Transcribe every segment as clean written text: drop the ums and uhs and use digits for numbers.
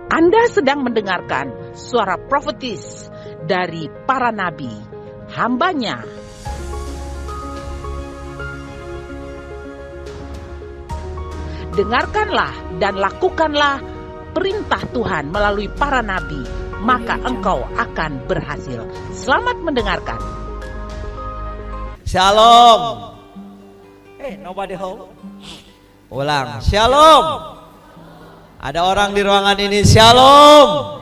Anda sedang mendengarkan suara profetis dari para nabi, hambanya. Dengarkanlah dan lakukanlah perintah Tuhan melalui para nabi, maka engkau akan berhasil. Selamat mendengarkan. Shalom. Hey, nobody home. Ulang. Shalom. Ada orang di ruangan ini. Shalom.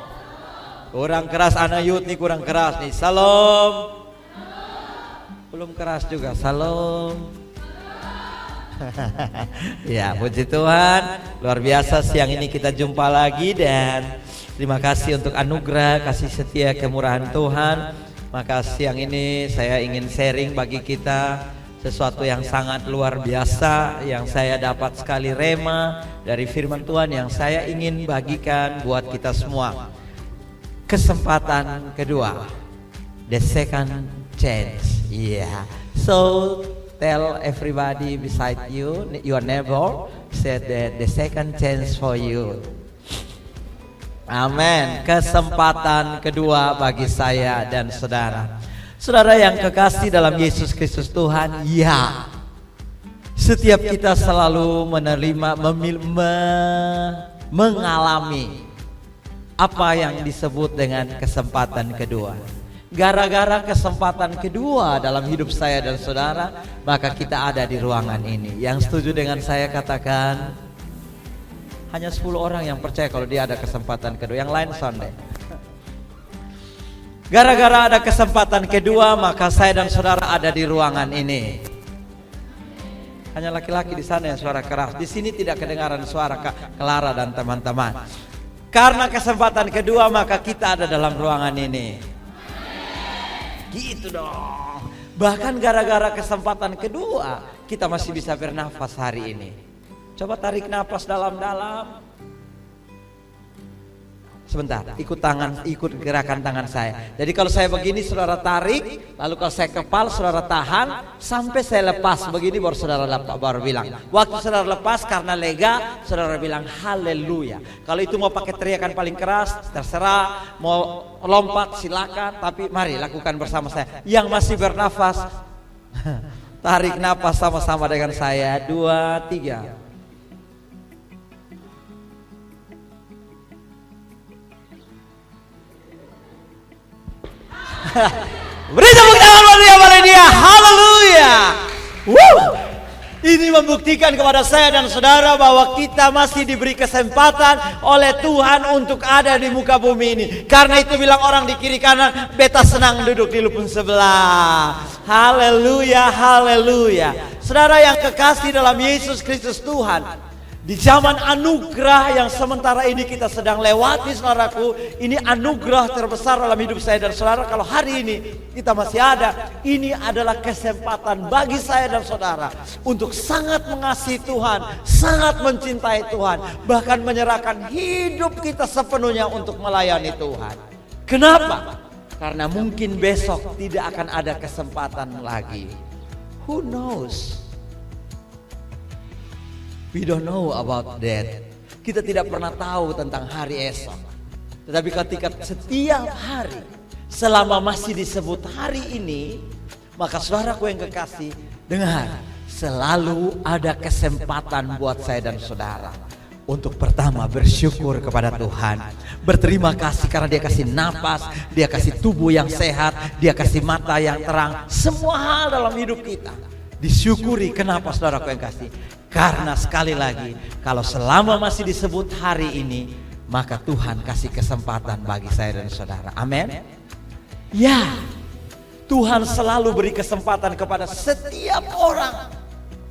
Kurang keras, anak youth nih kurang keras nih. Shalom. Belum keras juga. Shalom. Ya, puji Tuhan. Luar biasa siang ini kita jumpa lagi, dan terima kasih untuk anugerah, kasih setia, kemurahan Tuhan. Maka siang ini saya ingin sharing bagi kita sesuatu yang sangat luar biasa, yang saya dapat sekali rema dari firman Tuhan yang saya ingin bagikan buat kita semua. Kesempatan kedua, the second chance. Yeah. So tell everybody beside you, your neighbor, said that the second chance for you. Amin. Kesempatan kedua bagi saya dan saudara. Saudara yang kekasih dalam Yesus Kristus Tuhan, ya. Setiap kita selalu menerima, mengalami apa yang disebut dengan kesempatan kedua. Gara-gara kesempatan kedua dalam hidup saya dan saudara, maka kita ada di ruangan ini. Yang setuju dengan saya katakan, hanya 10 orang yang percaya kalau dia ada kesempatan kedua, yang lain sonde. Gara-gara ada kesempatan kedua, maka saya dan saudara ada di ruangan ini. Hanya laki-laki di sana yang suara keras. Di sini tidak kedengaran suara Kak Clara dan teman-teman. Karena kesempatan kedua, maka kita ada dalam ruangan ini. Gitu dong. Bahkan gara-gara kesempatan kedua, kita masih bisa bernafas hari ini. Coba tarik nafas dalam-dalam. Sebentar, ikut gerakan tangan saya. Jadi kalau saya begini, saudara tarik. Lalu kalau saya kepal, saudara tahan. Sampai saya lepas begini, baru saudara baru bilang. Waktu saudara lepas karena lega, saudara bilang haleluya. Kalau itu mau pakai teriakan paling keras, terserah. Mau lompat silakan. Tapi mari lakukan bersama saya. Yang masih bernafas, tarik nafas sama-sama dengan saya. 2, 3. Beri tepuk tangan buat dia. Haleluya. Ini membuktikan kepada saya dan saudara bahwa kita masih diberi kesempatan oleh Tuhan untuk ada di muka bumi ini. Karena itu bilang orang di kiri kanan, beta senang duduk di lupun sebelah. Haleluya, haleluya. Saudara yang kekasih dalam Yesus Kristus Tuhan, di zaman anugerah yang sementara ini kita sedang lewati, saudaraku, ini anugerah terbesar dalam hidup saya dan saudara. Kalau hari ini kita masih ada, ini adalah kesempatan bagi saya dan saudara untuk sangat mengasihi Tuhan, sangat mencintai Tuhan, bahkan menyerahkan hidup kita sepenuhnya untuk melayani Tuhan. Kenapa? Karena mungkin besok tidak akan ada kesempatan lagi. Who knows? We don't know about that. Kita tidak pernah tahu tentang hari esok. Tetapi ketika setiap hari, selama masih disebut hari ini, maka saudaraku yang kekasih, dengar, selalu ada kesempatan buat saya dan saudara. Untuk pertama bersyukur kepada Tuhan, berterima kasih karena Dia kasih napas, Dia kasih tubuh yang sehat, Dia kasih mata yang terang. Semua hal dalam hidup kita disyukuri. Kenapa saudaraku yang kasih? Karena sekali lagi, kalau selama masih disebut hari ini, maka Tuhan kasih kesempatan bagi saya dan saudara. Amin. Ya, Tuhan selalu beri kesempatan kepada setiap orang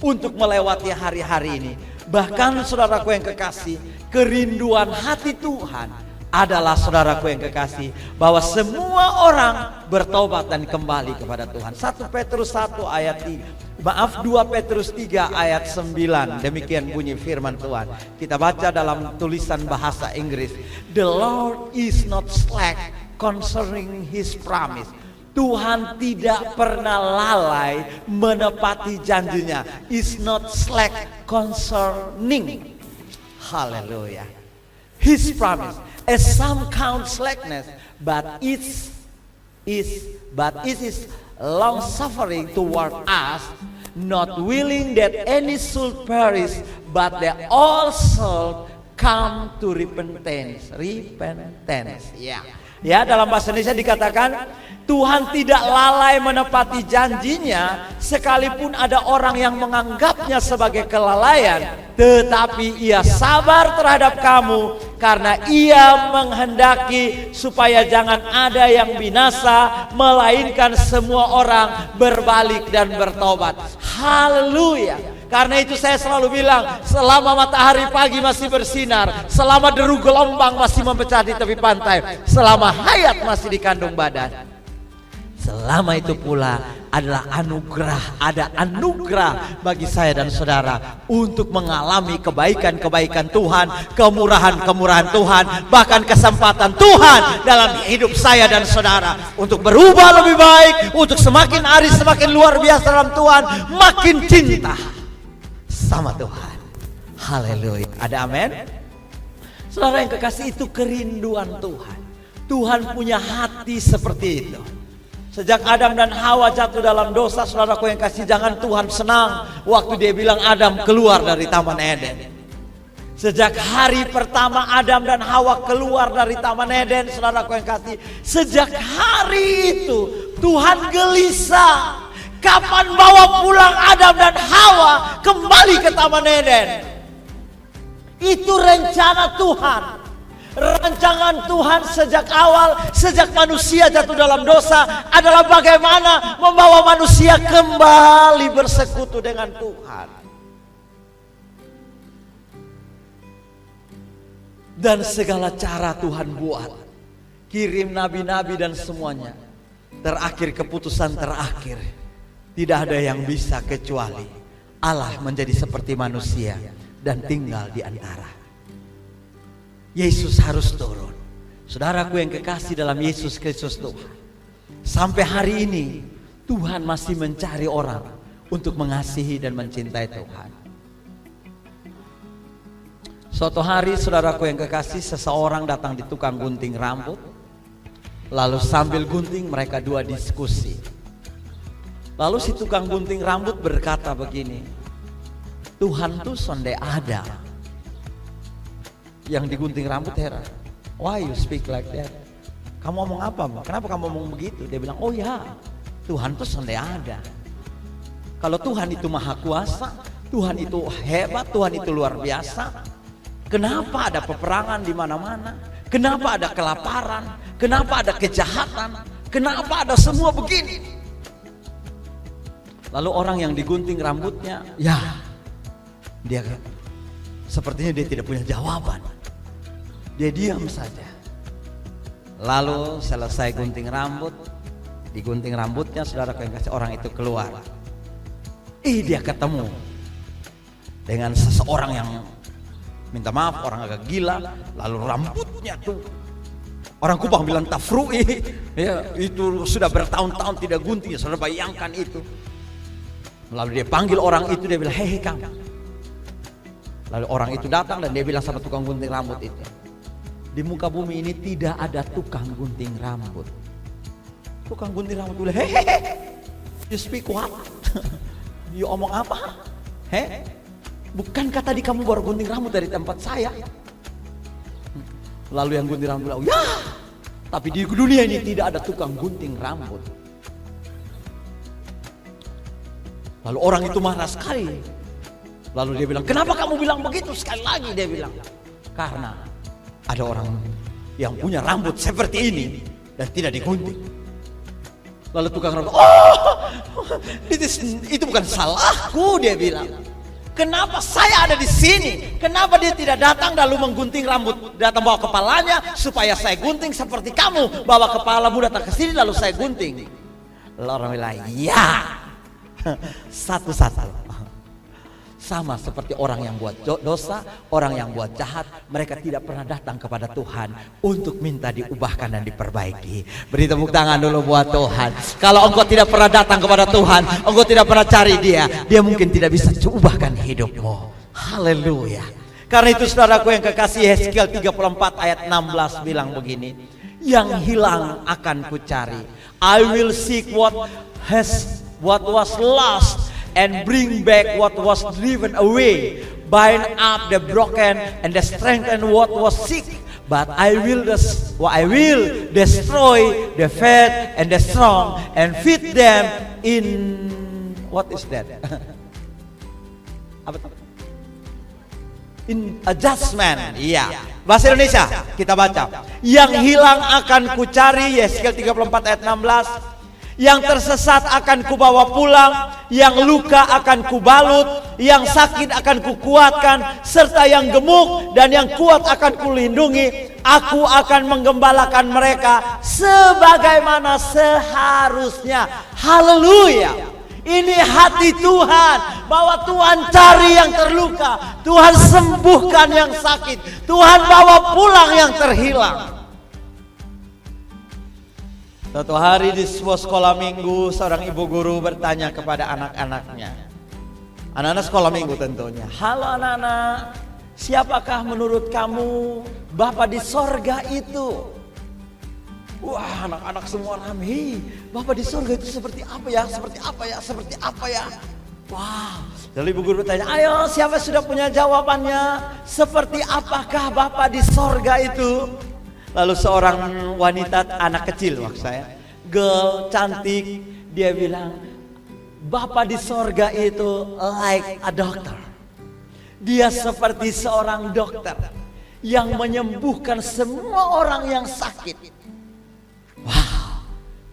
untuk melewati hari-hari ini. Bahkan saudaraku yang kekasih, kerinduan hati Tuhan adalah, saudaraku yang kekasih, bahwa semua orang bertobat dan kembali kepada Tuhan. 1 Petrus 1 ayat 3. 2 Petrus 3 ayat 9. Demikian bunyi firman Tuhan. Kita baca dalam tulisan bahasa Inggris. The Lord is not slack concerning His promise. Tuhan tidak pernah lalai menepati janjinya. Is not slack concerning. Haleluya. His promise. As some count slackness, but it is long suffering toward us, not willing that any should perish, but that all should come to repentance. Repentance. Ya, dalam bahasa Indonesia dikatakan Tuhan tidak lalai menepati janjinya, sekalipun ada orang yang menganggapnya sebagai kelalaian, tetapi ia sabar terhadap kamu karena ia menghendaki supaya jangan ada yang binasa, melainkan semua orang berbalik dan bertobat. Haleluya. Karena itu saya selalu bilang, selama matahari pagi masih bersinar, selama deru gelombang masih memecah di tepi pantai, selama hayat masih di kandung badan, selama itu pula adalah anugerah, ada anugerah bagi saya dan saudara untuk mengalami kebaikan-kebaikan Tuhan, kemurahan-kemurahan Tuhan, bahkan kesempatan Tuhan dalam hidup saya dan saudara untuk berubah lebih baik, untuk semakin hari semakin luar biasa dalam Tuhan, makin cinta sama Tuhan. Haleluya. Ada amin? Saudara yang kekasih, itu kerinduan Tuhan. Tuhan punya hati seperti itu. Sejak Adam dan Hawa jatuh dalam dosa, saudaraku yang kasih, jangan Tuhan senang waktu dia bilang Adam keluar dari Taman Eden. Sejak hari pertama Adam dan Hawa keluar dari Taman Eden, saudaraku yang kasih, sejak hari itu Tuhan gelisah kapan bawa pulang Adam dan Hawa kembali ke Taman Eden. Itu rencana Tuhan. Rancangan Tuhan sejak awal, sejak manusia jatuh dalam dosa, adalah bagaimana membawa manusia kembali bersekutu dengan Tuhan. Dan segala cara Tuhan buat, kirim nabi-nabi dan semuanya. Terakhir, keputusan terakhir, tidak ada yang bisa kecuali Allah menjadi seperti manusia dan tinggal di antara. Yesus harus turun. Saudaraku yang kekasih dalam Yesus Kristus Tuhan, sampai hari ini Tuhan masih mencari orang untuk mengasihi dan mencintai Tuhan. Suatu hari, saudaraku yang kekasih, seseorang datang di tukang gunting rambut. Lalu sambil gunting mereka dua diskusi. Lalu si tukang gunting rambut berkata begini, Tuhan tuh sonde ada. Yang digunting rambut heran, why you speak like that? Kamu ngomong apa? Kenapa kamu ngomong begitu? Dia bilang, oh ya, Tuhan tuh sonde ada. Kalau Tuhan itu maha kuasa, Tuhan itu hebat, Tuhan itu luar biasa, kenapa ada peperangan di mana-mana? Kenapa ada kelaparan? Kenapa ada kejahatan? Kenapa ada semua begini? Lalu orang yang digunting rambutnya, ya, dia sepertinya dia tidak punya jawaban. Dia diam saja. Lalu selesai gunting rambut, digunting rambutnya, saudara yang kasih, orang itu keluar. Dia ketemu dengan seseorang yang minta maaf, orang agak gila. Lalu rambutnya tuh, orang Kupang bilang tafrui, ya, itu sudah bertahun-tahun tidak gunting. Saudara bayangkan itu. Lalu dia panggil orang itu, dia bilang, hei kamu. Lalu orang itu datang dan dia bilang sama tukang gunting rambut itu, di muka bumi ini tidak ada tukang gunting rambut. Tukang gunting rambut bilang, hei, you speak what? You omong apa? Bukankah tadi kamu baru gunting rambut dari tempat saya? Lalu yang gunting rambut bilang, ya, tapi di dunia ini tidak ada tukang gunting rambut. Lalu orang itu marah sekali. Lalu dia bilang, kenapa kamu bilang begitu? Sekali lagi dia bilang, karena ada orang yang punya rambut seperti ini dan tidak digunting. Lalu tukang rambut, itu bukan salahku, dia bilang. Kenapa saya ada di sini? Kenapa dia tidak datang lalu menggunting rambut, datang bawa kepalanya supaya saya gunting seperti kamu, bawa kepalamu datang ke sini lalu saya gunting. Lalu orang bilang, ya, satu-satu. Sama seperti orang yang buat dosa, orang yang buat jahat, mereka tidak pernah datang kepada Tuhan untuk minta diubahkan dan diperbaiki. Beri tepuk tangan dulu buat Tuhan. Kalau engkau tidak pernah datang kepada Tuhan, engkau tidak pernah cari Dia, Dia mungkin tidak bisa ubahkan hidupmu. Haleluya. Karena itu saudaraku yang kekasih, Yeskiel 34 ayat 16 bilang begini, yang hilang akan kucari. I will seek what was lost and bring back what was driven away. Bind up the broken and strengthen what was sick. But I will destroy the fat and the strong and feed them in what is that? Apa itu? In adjustment. Iya. Bahasa Indonesia kita baca. Yang hilang akan kucari, Yeskiel 34 ayat 16. Yang tersesat akan kubawa pulang, yang luka akan kubalut, yang sakit akan kukuatkan, serta yang gemuk dan yang kuat akan kulindungi. Aku akan menggembalakan mereka sebagaimana seharusnya. Haleluya. Ini hati Tuhan, bahwa Tuhan cari yang terluka, Tuhan sembuhkan yang sakit, Tuhan bawa pulang yang terhilang. Suatu hari di sebuah sekolah minggu, seorang ibu guru bertanya kepada anak-anaknya, anak-anak sekolah minggu tentunya, halo anak-anak, siapakah menurut kamu Bapa di sorga itu? Wah, anak-anak semua rame. Bapa di sorga itu seperti apa ya? Seperti apa ya? Seperti apa ya? Wah. Lalu ibu guru bertanya, ayo siapa sudah punya jawabannya? Seperti apakah Bapa di sorga itu? Lalu seorang wanita, anak kecil maksud saya, girl cantik, dia bilang, Bapa di sorga itu like a doctor. Dia seperti seorang dokter yang menyembuhkan semua orang yang sakit. Wow,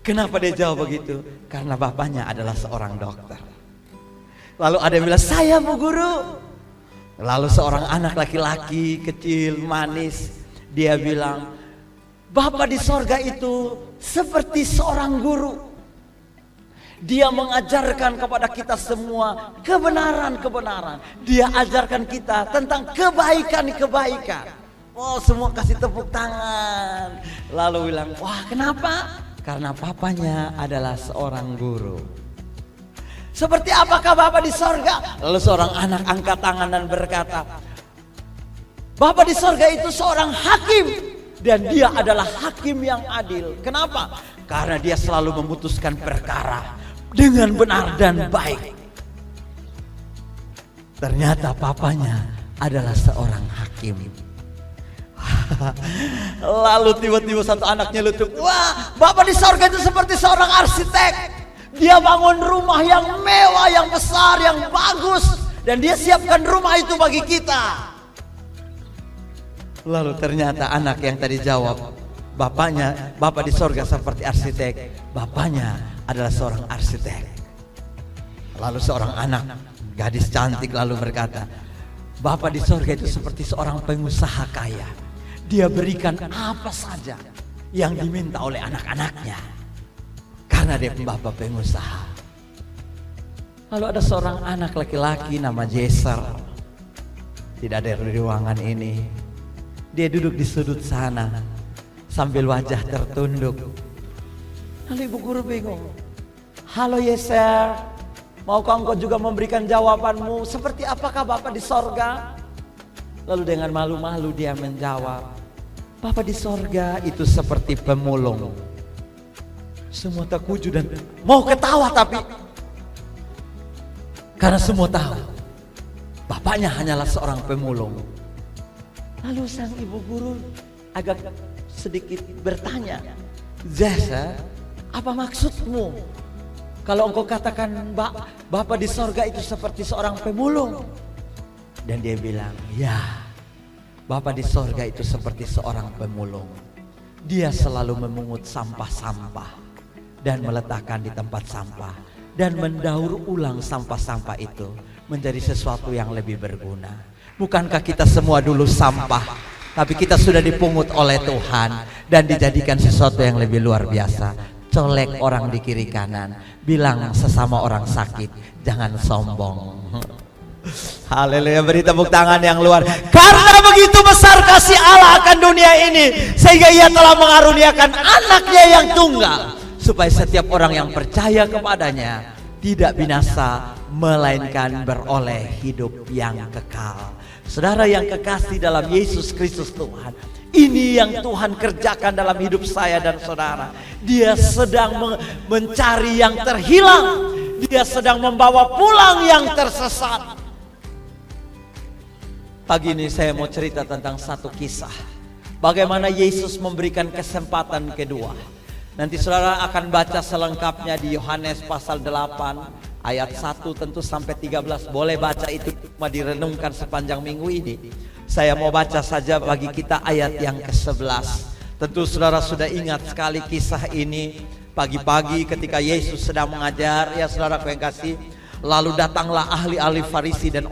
kenapa dia jawab begitu? Karena bapaknya adalah seorang dokter. Lalu ada yang bilang, saya Bu Guru. Lalu seorang anak laki-laki kecil, manis, dia bilang, Bapa di sorga itu seperti seorang guru. Dia mengajarkan kepada kita semua kebenaran-kebenaran. Dia ajarkan kita tentang kebaikan-kebaikan. Oh, semua kasih tepuk tangan. Lalu bilang, wah kenapa? Karena papanya adalah seorang guru. Seperti apakah Bapa di sorga? Lalu seorang anak angkat tangan dan berkata, Bapa di sorga itu seorang hakim. Dan dia adalah hakim yang adil. Kenapa? Karena dia selalu memutuskan perkara dengan benar dan baik. Ternyata papanya adalah seorang hakim. Lalu tiba-tiba satu anaknya lucu, wah Bapa di sorga itu seperti seorang arsitek. Dia bangun rumah yang mewah, yang besar, yang bagus, dan dia siapkan rumah itu bagi kita. Lalu ternyata anak yang tadi jawab, bapaknya, Bapa di sorga seperti arsitek, bapaknya adalah seorang arsitek. Lalu seorang anak, gadis cantik lalu berkata, Bapa di sorga itu seperti seorang pengusaha kaya. Dia berikan apa saja yang diminta oleh anak-anaknya, karena dia Bapa pengusaha. Lalu ada seorang anak laki-laki nama Jeser, tidak ada di ruangan ini. Dia duduk di sudut sana sambil wajah tertunduk. Lalu ibu guru bingung. Halo Yeser, maukah engkau juga memberikan jawabanmu? Seperti apakah Bapa di sorga? Lalu dengan malu-malu dia menjawab, Bapa di sorga itu seperti pemulung. Semua terkujud dan mau ketawa tapi karena semua tahu bapaknya hanyalah seorang pemulung. Lalu sang ibu guru agak sedikit bertanya, Zesa, apa maksudmu? Kalau engkau katakan Bapa di sorga itu seperti seorang pemulung. Dan dia bilang, ya, Bapa di sorga itu seperti seorang pemulung. Dia selalu memungut sampah-sampah dan meletakkan di tempat sampah dan mendaur ulang sampah-sampah itu menjadi sesuatu yang lebih berguna. Bukankah kita semua dulu sampah, tapi kita sudah dipungut oleh Tuhan dan dijadikan sesuatu yang lebih luar biasa. Colek orang di kiri kanan, bilang sesama orang sakit, jangan sombong. Haleluya, beri tepuk tangan yang luar. Karena begitu besar kasih Allah akan dunia ini, sehingga ia telah mengaruniakan anaknya yang tunggal, supaya setiap orang yang percaya kepadanya tidak binasa, melainkan beroleh hidup yang kekal. Saudara yang kekasih dalam Yesus Kristus Tuhan, ini yang Tuhan kerjakan dalam hidup saya dan saudara. Dia sedang mencari yang terhilang. Dia sedang membawa pulang yang tersesat. Pagi ini saya mau cerita tentang satu kisah. Bagaimana Yesus memberikan kesempatan kedua. Nanti saudara akan baca selengkapnya di Yohanes pasal 8 ayat 1 tentu sampai 13. Boleh baca itu, cuma direnungkan sepanjang minggu ini. Saya mau baca saja bagi kita ayat yang ke-11. Tentu saudara sudah ingat sekali kisah ini. Pagi-pagi ketika Yesus sedang mengajar, ya saudara yang kasih, lalu datanglah ahli-ahli Farisi dan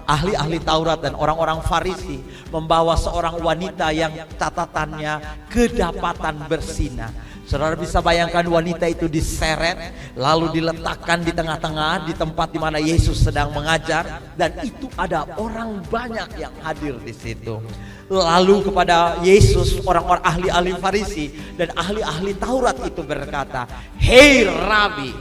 ahli-ahli Taurat dan orang-orang Farisi membawa seorang wanita yang catatannya kedapatan bersinah. Saudara bisa bayangkan wanita itu diseret lalu diletakkan di tengah-tengah di tempat di mana Yesus sedang mengajar, dan itu ada orang banyak yang hadir di situ. Lalu kepada Yesus orang-orang ahli-ahli Farisi dan ahli-ahli Taurat itu berkata, "Hei Rabi,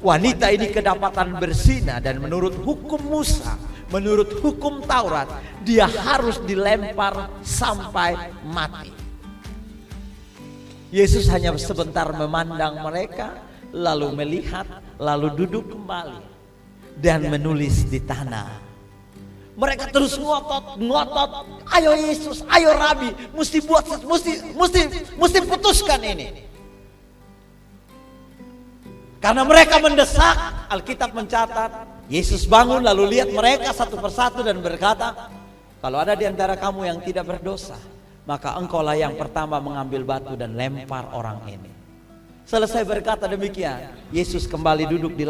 wanita ini kedapatan bersinah dan menurut hukum Musa, menurut hukum Taurat, dia harus dilempar sampai mati." Yesus hanya sebentar memandang mereka, lalu melihat, lalu duduk kembali dan menulis di tanah. Mereka terus ngotot, "Ayo Yesus, ayo Rabi, mesti putuskan ini." Karena mereka mendesak, Alkitab mencatat, Yesus bangun lalu lihat mereka satu persatu dan berkata, "Kalau ada di antara kamu yang tidak berdosa, maka engkaulah yang pertama mengambil batu dan lempar orang ini." Selesai berkata demikian, Yesus kembali duduk di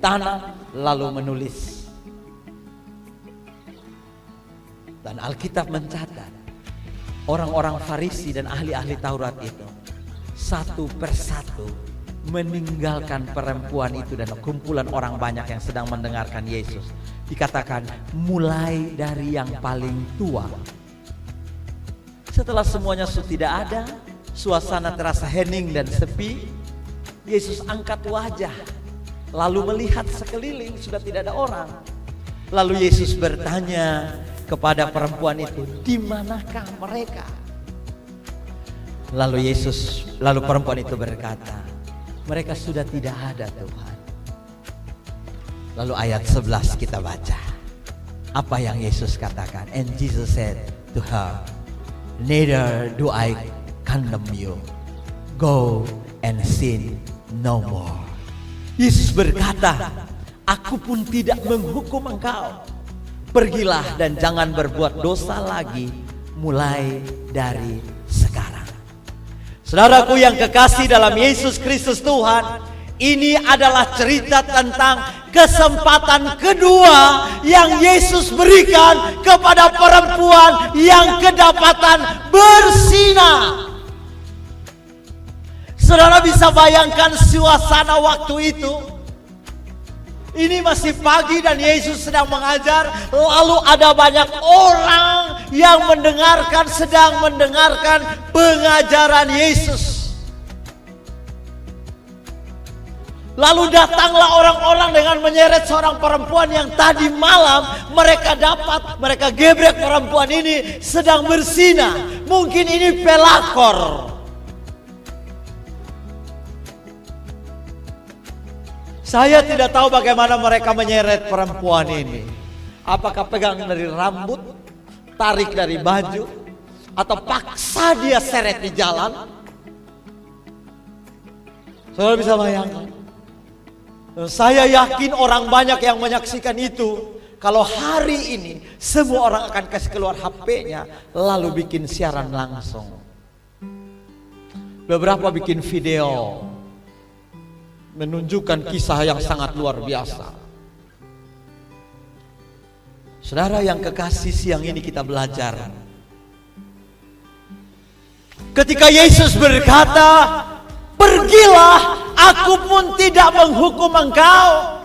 tanah lalu menulis. Dan Alkitab mencatat, orang-orang Farisi dan ahli-ahli Taurat itu satu persatu meninggalkan perempuan itu dan kumpulan orang banyak yang sedang mendengarkan Yesus. Dikatakan mulai dari yang paling tua. Setelah semuanya sudah tidak ada, suasana terasa hening dan sepi, Yesus angkat wajah lalu melihat sekeliling, sudah tidak ada orang. Lalu Yesus bertanya kepada perempuan itu, "Di manakah mereka?" Lalu perempuan itu berkata, "Mereka sudah tidak ada, Tuhan." Lalu ayat 11 kita baca. Apa yang Yesus katakan? "And Jesus said to her, Neither do I condemn you. Go and sin no more." Yesus berkata, "Aku pun tidak menghukum engkau. Pergilah dan jangan berbuat dosa lagi mulai dari sekarang." Saudaraku yang kekasih dalam Yesus Kristus Tuhan, ini adalah cerita tentang kesempatan kedua yang Yesus berikan kepada perempuan yang kedapatan bersinah. Saudara bisa bayangkan suasana waktu itu. Ini masih pagi dan Yesus sedang mengajar, lalu ada banyak orang yang sedang mendengarkan pengajaran Yesus. Lalu datanglah orang-orang dengan menyeret seorang perempuan yang tadi malam mereka gebrek perempuan ini sedang bersinah. Mungkin ini pelakor. Saya tidak tahu bagaimana mereka menyeret perempuan ini. Apakah pegang dari rambut, tarik dari baju, atau paksa dia seret di jalan? Saudara bisa bayangkan. Saya yakin orang banyak yang menyaksikan itu. Kalau hari ini semua orang akan kasih keluar HP-nya lalu bikin siaran langsung. Beberapa bikin video menunjukkan kisah yang sangat luar biasa. Saudara yang kekasih, siang ini kita belajar. Ketika Yesus berkata, "Pergilah, aku pun tidak menghukum engkau.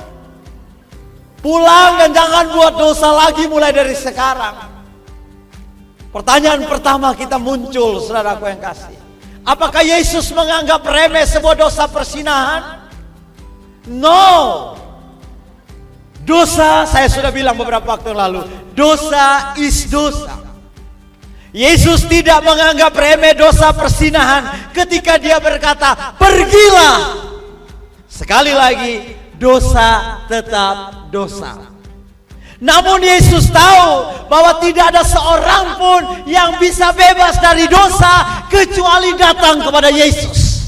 Pulang dan jangan buat dosa lagi mulai dari sekarang." Pertanyaan pertama kita muncul, saudaraku yang kasih. Apakah Yesus menganggap remeh sebuah dosa persinahan? No. Dosa, saya sudah bilang beberapa waktu lalu, dosa is dosa. Yesus tidak menganggap remeh dosa persinahan ketika dia berkata, pergilah. Sekali lagi, dosa tetap dosa. Namun Yesus tahu bahwa tidak ada seorang pun yang bisa bebas dari dosa kecuali datang kepada Yesus.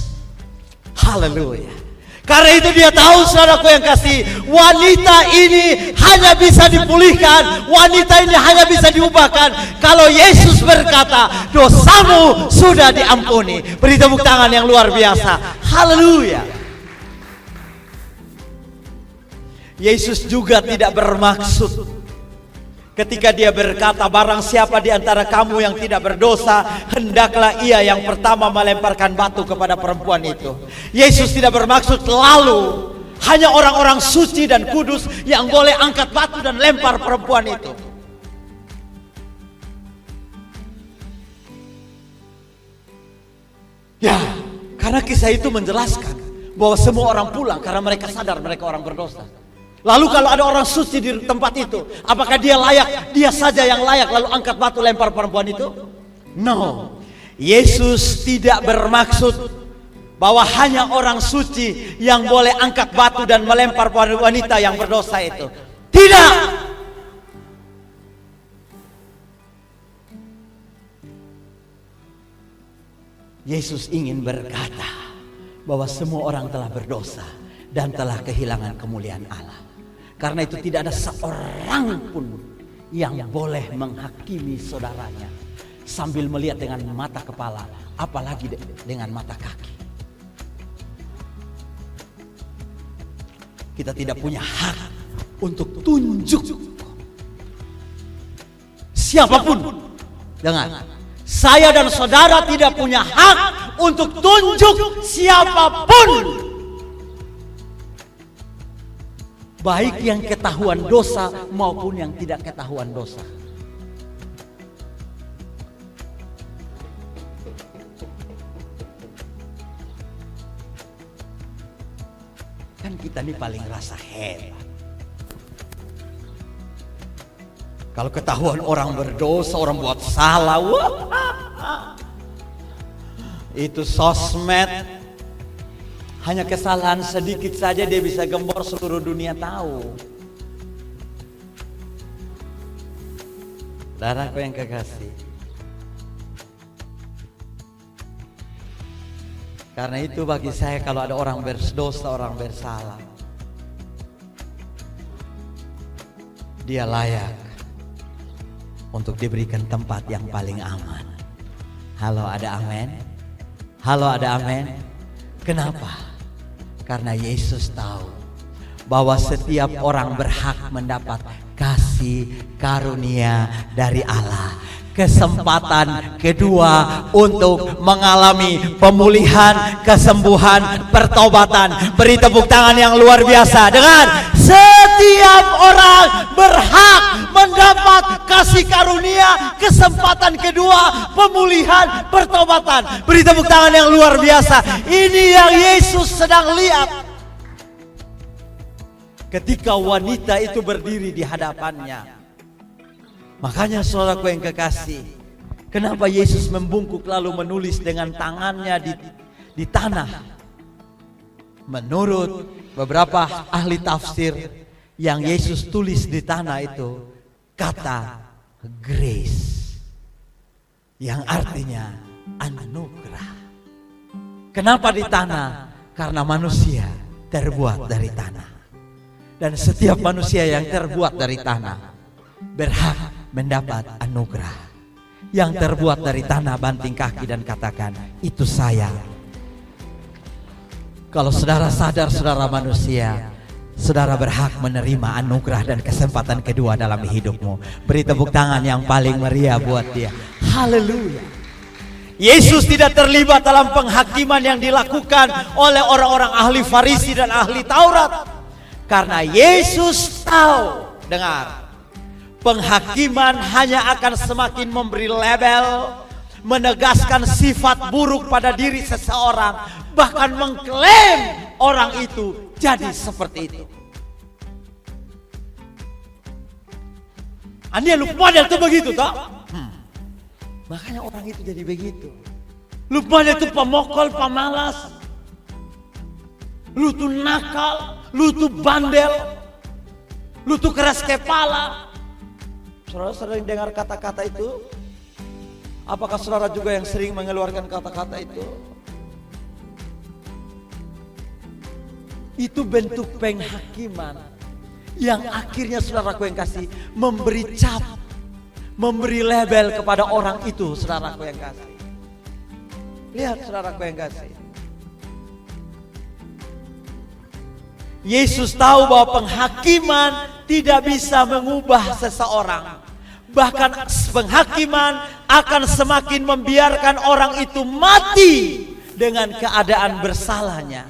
Haleluya. Karena itu dia tahu, saudaraku yang kasih, wanita ini hanya bisa dipulihkan, wanita ini hanya bisa diubahkan kalau Yesus berkata, dosamu sudah diampuni. Beri tepuk tangan yang luar biasa. Haleluya. Yesus juga tidak bermaksud ketika dia berkata, barang siapa di antara kamu yang tidak berdosa, hendaklah ia yang pertama melemparkan batu kepada perempuan itu. Yesus tidak bermaksud lalu hanya orang-orang suci dan kudus yang boleh angkat batu dan lempar perempuan itu. Ya, karena kisah itu menjelaskan bahwa semua orang pulang karena mereka sadar mereka orang berdosa. Lalu kalau ada orang suci di tempat itu, apakah dia layak, dia saja yang layak lalu angkat batu lempar perempuan itu? No. Yesus tidak bermaksud bahwa hanya orang suci yang boleh angkat batu dan melempar wanita yang berdosa itu. Tidak. Yesus ingin berkata bahwa semua orang telah berdosa dan telah kehilangan kemuliaan Allah. Karena itu tidak ada seorang pun yang boleh menghakimi saudaranya sambil melihat dengan mata kepala, apalagi dengan mata kaki. Kita tidak punya hak untuk tunjuk siapapun. Dengar, saya dan saudara tidak punya hak untuk tunjuk siapapun. Baik yang ketahuan dosa maupun yang tidak ketahuan dosa. Kan kita ini paling rasa hebat. Kalau ketahuan orang berdosa, orang buat salah, wah, itu sosmed. Hanya kesalahan sedikit saja dia bisa gembor seluruh dunia tahu. Saudaraku yang kekasih, karena itu bagi saya kalau ada orang berdosa, orang bersalah, dia layak untuk diberikan tempat yang paling aman. Halo, ada amin? Halo, ada amin? Kenapa? Karena Yesus tahu bahwa setiap orang berhak mendapat kasih karunia dari Allah. Kesempatan kedua untuk mengalami pemulihan, kesembuhan, pertobatan. Beri tepuk tangan yang luar biasa. Dengan setiap orang berhak mendapat kasih karunia, kesempatan kedua, pemulihan, pertobatan. Beri tepuk tangan yang luar biasa. Ini yang Yesus sedang lihat ketika wanita itu berdiri di hadapannya. Makanya saudaraku yang kekasih, kenapa Yesus membungkuk lalu menulis dengan tangannya di tanah? Menurut beberapa ahli tafsir, yang Yesus tulis di tanah itu kata grace, yang artinya anugerah. Kenapa di tanah? Karena manusia terbuat dari tanah. Dan setiap manusia yang terbuat dari tanah berhak mendapat anugerah. Yang terbuat dari tanah, banting kaki dan katakan, itu saya. Kalau saudara sadar saudara manusia, saudara berhak menerima anugerah dan kesempatan kedua dalam hidupmu. Beri tepuk tangan yang paling meriah buat dia. Haleluya. Yesus tidak terlibat dalam penghakiman yang dilakukan oleh orang-orang ahli Farisi dan ahli Taurat. Karena Yesus tahu, dengar, penghakiman hanya akan semakin memberi label, menegaskan sifat buruk pada diri seseorang, bahkan mengklaim orang itu jadi seperti itu. Anda lu model tuh begitu toh. Makanya orang itu jadi begitu. Lu model tuh pemokol, pemalas. Lu tuh nakal, lu tuh bandel, lu tuh keras kepala. Saudara sering dengar kata-kata itu? Apakah saudara juga yang sering mengeluarkan kata-kata itu? Itu bentuk penghakiman yang akhirnya saudaraku yang kasih memberi cap, memberi label kepada orang itu, saudaraku yang kasih. Lihat saudaraku yang kasih. Yesus tahu bahwa penghakiman tidak bisa mengubah seseorang. Bahkan penghakiman akan semakin membiarkan orang itu mati dengan keadaan bersalahnya.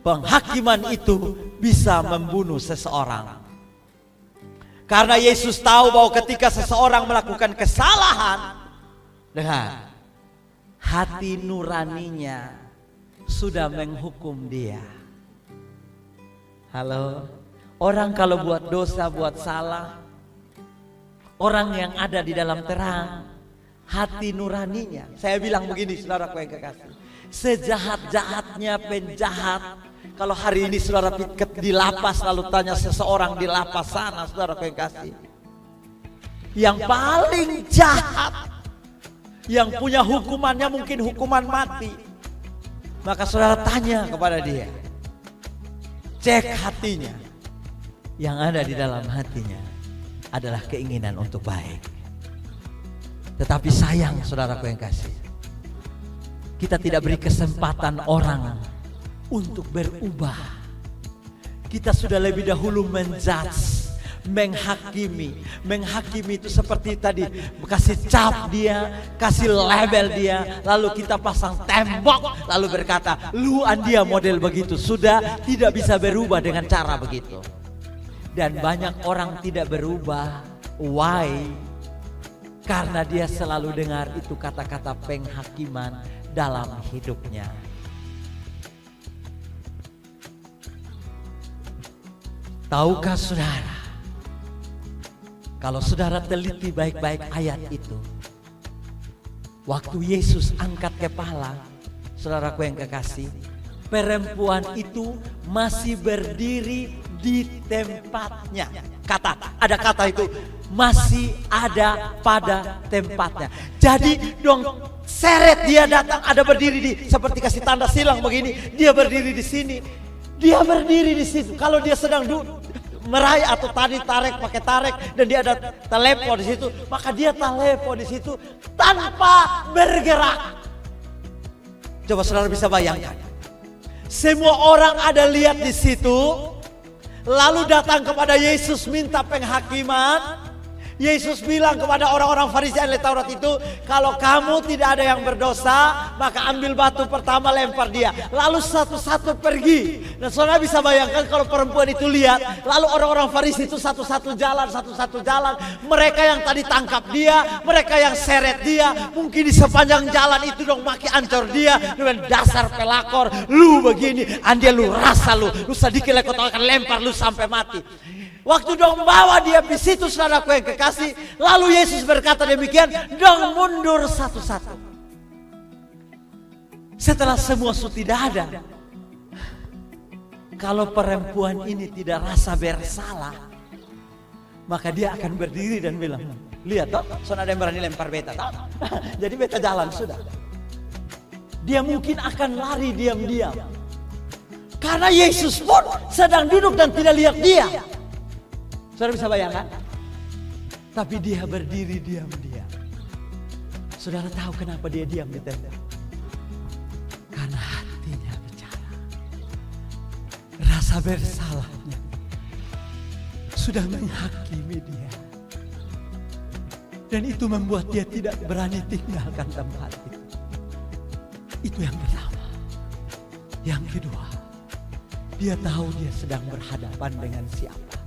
Penghakiman itu bisa membunuh seseorang. Karena Yesus tahu bahwa ketika seseorang melakukan kesalahan, dengan hati nuraninya sudah menghukum dia. Halo, orang kalau buat dosa, buat salah, orang yang ada di dalam terang, hati nuraninya. Saya bilang begini, saudaraku yang kekasih, sejahat-jahatnya penjahat, kalau hari ini saudara piket di lapas lalu tanya seseorang di lapas sana, saudaraku yang kasih, yang paling jahat, yang punya hukumannya mungkin hukuman mati, maka saudara tanya kepada dia, cek hatinya. Yang ada di dalam hatinya adalah keinginan untuk baik. Tetapi sayang saudaraku yang kasih, kita tidak beri kesempatan orang untuk berubah. Kita sudah lebih dahulu menjudge, menghakimi. Menghakimi itu seperti tadi, kasih cap dia, kasih label dia, lalu kita pasang tembok, lalu berkata, lu dia model begitu, sudah tidak bisa berubah dengan cara begitu. Dan banyak orang tidak berubah. Why? Karena dia selalu dengar itu kata-kata penghakiman dalam hidupnya. Tahukah saudara, kalau saudara teliti baik-baik ayat itu, waktu Yesus angkat kepala, saudaraku yang kekasih, perempuan itu masih berdiri di tempatnya. Ada kata itu, masih ada pada tempatnya. Jadi dong seret dia datang, ada berdiri di, seperti kasih tanda silang begini, dia berdiri di sini. Dia berdiri di situ. Kalau dia sedang meraih atau tadi pakai tarik dan dia ada telepon di situ, maka dia telepon di situ tanpa bergerak. Coba saudara bisa bayangkan. Semua orang ada lihat di situ, lalu datang kepada Yesus minta penghakiman. Yesus bilang kepada orang-orang Farisi ahli Taurat itu, kalau kamu tidak ada yang berdosa, maka ambil batu pertama lempar dia. Lalu satu-satu pergi. Dan saudara bisa bayangkan kalau perempuan itu lihat, lalu orang-orang Farisi itu satu-satu jalan. Mereka yang tadi tangkap dia, mereka yang seret dia, mungkin di sepanjang jalan itu dong maki ancor dia dengan dasar pelakor, lu begini, andia lu rasa lu sedikit lekot akan lempar lu sampai mati. Waktu dong bawa dia di situ saudaraku yang kekasih, lalu Yesus berkata demikian, dong mundur satu-satu. Setelah semua sudah tidak ada, kalau perempuan ini tidak rasa bersalah, maka dia akan berdiri dan bilang, lihat toh, soalnya ada yang berani lempar beta toh. Jadi beta jalan sudah. Dia mungkin akan lari diam-diam, karena Yesus pun sedang duduk dan tidak lihat dia. Saudara bisa bayangkan? Tapi dia berdiri diam-diam. Saudara tahu kenapa dia diam di tenda? Karena hatinya bicara. Rasa bersalahnya sudah menghakimi dia. Dan itu membuat dia tidak berani tinggalkan tempat itu. Itu yang pertama. Yang kedua, dia tahu dia sedang berhadapan dengan siapa.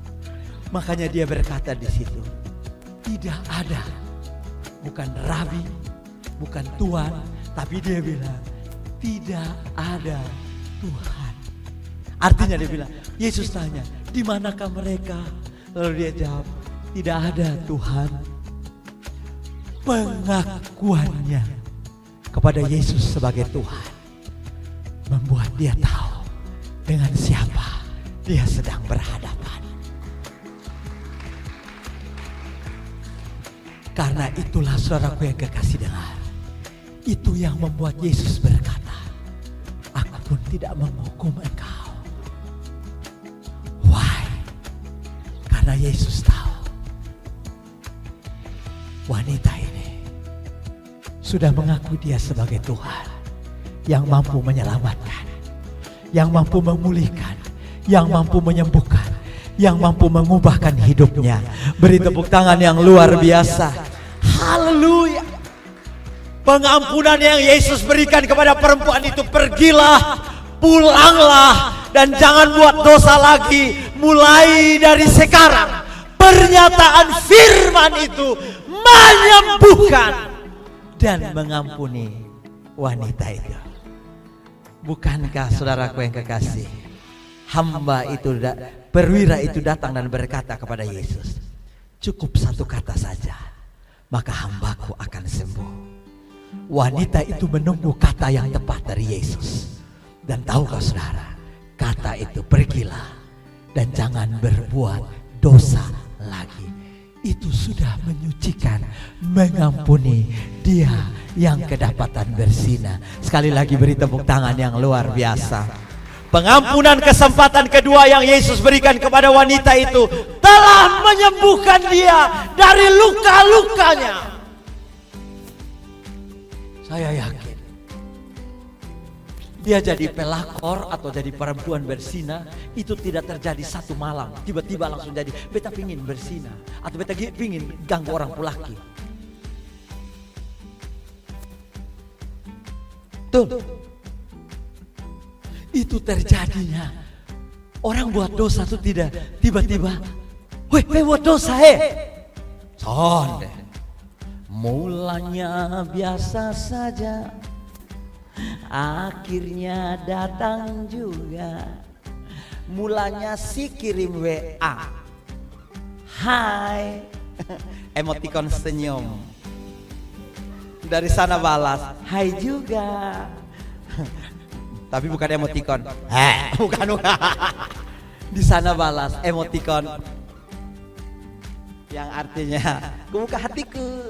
Makanya dia berkata di situ, tidak ada, bukan rabi, bukan tuan, tapi dia bilang, tidak ada Tuhan. Artinya dia bilang, Yesus tanya, di manakah mereka? Lalu dia jawab, tidak ada Tuhan, pengakuannya kepada Yesus sebagai Tuhan membuat dia tahu dengan siapa dia sedang berhadapan. Karena itulah saudaraku yang kekasih dengar, itu yang membuat Yesus berkata, aku pun tidak menghukum engkau. Why? Karena Yesus tahu wanita ini sudah mengaku dia sebagai Tuhan yang mampu menyelamatkan, yang mampu memulihkan, yang mampu menyembuhkan, yang mampu mengubahkan hidupnya. Beri tepuk tangan yang luar biasa. Haleluya. Pengampunan yang Yesus berikan kepada perempuan itu, pergilah, pulanglah, dan jangan buat dosa lagi mulai dari sekarang. Pernyataan firman itu menyembuhkan dan mengampuni wanita itu. Bukankah saudaraku yang kekasih, hamba itu, perwira itu datang dan berkata kepada Yesus, cukup satu kata saja, maka hambaku akan sembuh. Wanita itu menunggu kata yang tepat dari Yesus. Dan tahukah saudara, kata itu, pergilah dan jangan berbuat dosa lagi, itu sudah menyucikan, mengampuni dia yang kedapatan berzina. Sekali lagi beri tepuk tangan yang luar biasa. Pengampunan kesempatan kedua yang Yesus berikan kepada wanita itu telah menyembuhkan dia dari luka-lukanya. Saya yakin dia jadi pelakor atau jadi perempuan berzina itu tidak terjadi satu malam tiba-tiba langsung jadi beta pingin berzina atau beta pingin ganggu orang laki. Tuh, itu terjadinya orang buat dosa itu tidak tiba-tiba, weh buat dosa sonde. Mulanya biasa saja, akhirnya datang juga. Mulanya si kirim WA, hai, emoticon senyum. Dari sana balas, hai juga. Tapi bukan emoticon, bukan. Di sana balas emoticon yang artinya kubuka hatiku.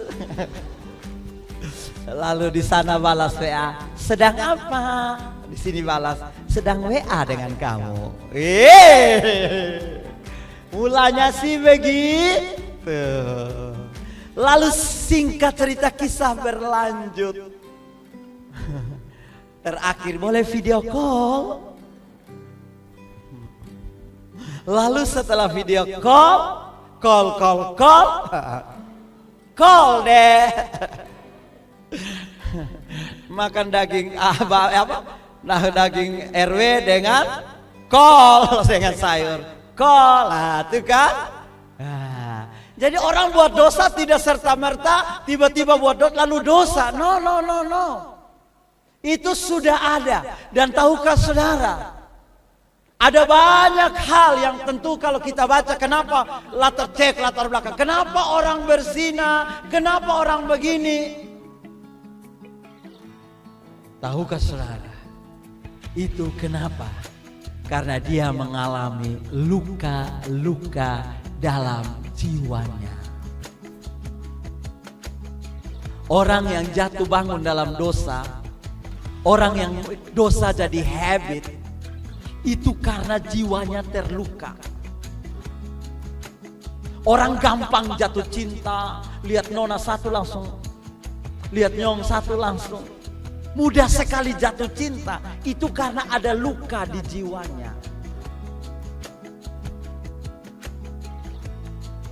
Lalu di sana balas WA, sedang apa? Di sini balas, sedang WA dengan kamu. Mulanya sih begitu. Lalu singkat cerita kisah berlanjut. Terakhir boleh video call. Lalu setelah video call deh. Makan daging Nah, daging RW dengan kol dengan sayur. Kol, itu kan. Jadi orang buat dosa tidak serta-merta tiba-tiba buat dosa lalu dosa. No. Itu sudah ada. Dan tahukah saudara, ada banyak hal yang tentu kalau kita baca, kenapa latar belakang, kenapa orang berzina, kenapa orang begini. Tahukah saudara, itu kenapa? Karena dia mengalami luka-luka dalam jiwanya. Orang yang jatuh bangun dalam dosa, orang yang dosa jadi habit, itu karena jiwanya terluka. Orang gampang jatuh cinta, lihat nona satu langsung, lihat nyong satu langsung. Mudah sekali jatuh cinta, itu karena ada luka di jiwanya.